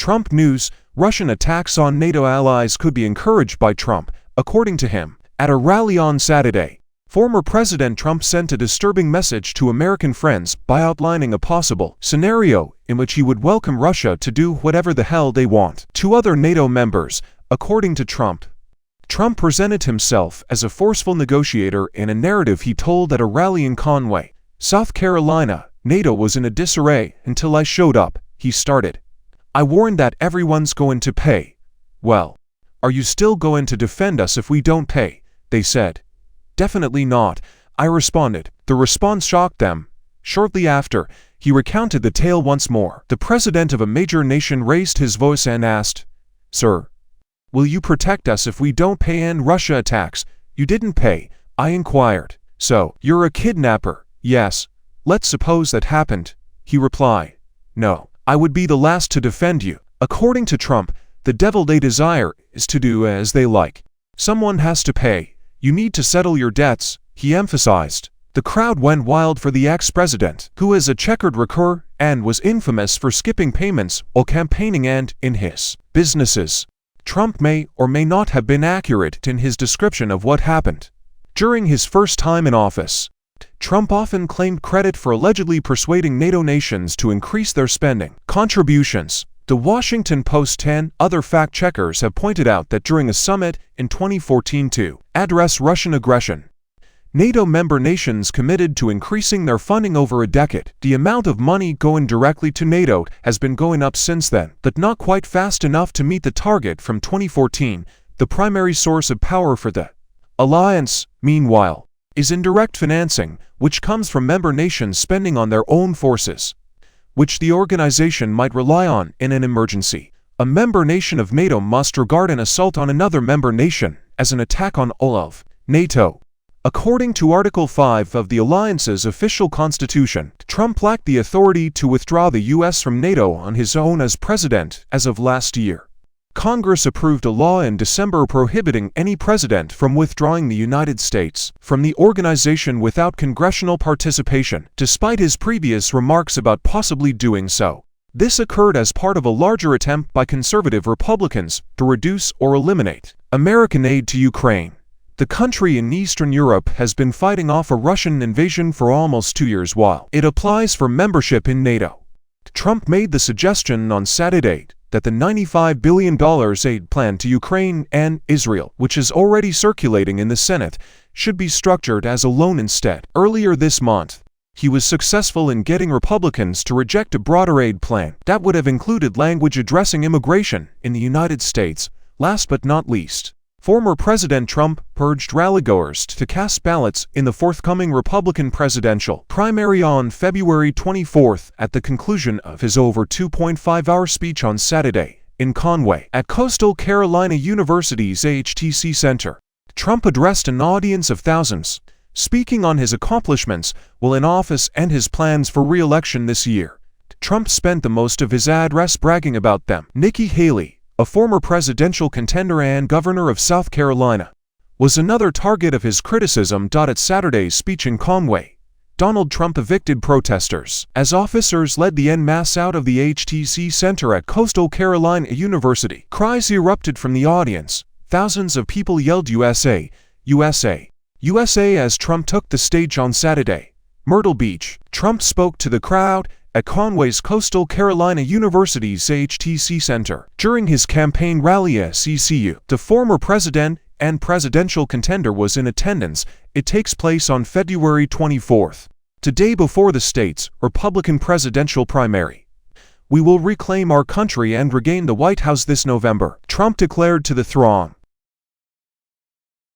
Trump News: Russian attacks on NATO allies could be encouraged by Trump, according to him. At a rally on Saturday, former President Trump sent a disturbing message to American friends by outlining a possible scenario in which he would welcome Russia to do whatever the hell they want to other NATO members, according to Trump. Trump presented himself as a forceful negotiator in a narrative he told at a rally in Conway, South Carolina. NATO was in a disarray until I showed up, he started. I warned that everyone's going to pay. Well, are you still going to defend us if we don't pay? They said. Definitely not, I responded. The response shocked them. Shortly after, he recounted the tale once more. The president of a major nation raised his voice and asked, "Sir, will you protect us if we don't pay and Russia attacks? You didn't pay," I inquired. "So, you're a kidnapper?" "Yes. Let's suppose that happened," he replied. "No, I would be the last to defend you." According to Trump, the devil they desire is to do as they like. Someone has to pay. You need to settle your debts, he emphasized. The crowd went wild for the ex-president, who is a checkered record and was infamous for skipping payments while campaigning and in his businesses. Trump may or may not have been accurate in his description of what happened. During his first time in office, Trump often claimed credit for allegedly persuading NATO nations to increase their spending contributions. The Washington Post and other fact-checkers have pointed out that during a summit in 2014 to address Russian aggression, NATO member nations committed to increasing their funding over a decade. The amount of money going directly to NATO has been going up since then, but not quite fast enough to meet the target from 2014. The primary source of power for the alliance, meanwhile, is indirect financing, which comes from member nations spending on their own forces, which the organization might rely on in an emergency. A member nation of NATO must regard an assault on another member nation as an attack on all of NATO. According to Article 5 of the alliance's official constitution, Trump lacked the authority to withdraw the U.S. from NATO on his own as president as of last year. Congress approved a law in December prohibiting any president from withdrawing the United States from the organization without congressional participation, despite his previous remarks about possibly doing so. This occurred as part of a larger attempt by conservative Republicans to reduce or eliminate American aid to Ukraine. The country in Eastern Europe has been fighting off a Russian invasion for almost 2 years while it applies for membership in NATO. Trump made the suggestion on Saturday that the $95 billion aid plan to Ukraine and Israel, which is already circulating in the Senate, should be structured as a loan instead. Earlier this month, he was successful in getting Republicans to reject a broader aid plan that would have included language addressing immigration in the United States. Last but not least, former President Trump urged rallygoers to cast ballots in the forthcoming Republican presidential primary on February 24th at the conclusion of his over 2.5-hour speech on Saturday in Conway at Coastal Carolina University's HTC Center. Trump addressed an audience of thousands, speaking on his accomplishments while in office and his plans for re-election this year. Trump spent the most of his address bragging about them. Nikki Haley, a former presidential contender and governor of South Carolina, was another target of his criticism. At Saturday's speech in Conway, Donald Trump evicted protesters as officers led the en masse out of the HTC Center at Coastal Carolina University. Cries erupted from the audience. Thousands of people yelled USA, USA, USA as Trump took the stage on Saturday. Myrtle Beach. Trump spoke to the crowd at Conway's Coastal Carolina University's HTC Center during his campaign rally at CCU. The former president and presidential contender was in attendance. It takes place on February 24th, the day before the state's Republican presidential primary. "We will reclaim our country and regain the White House this November," Trump declared to the throng.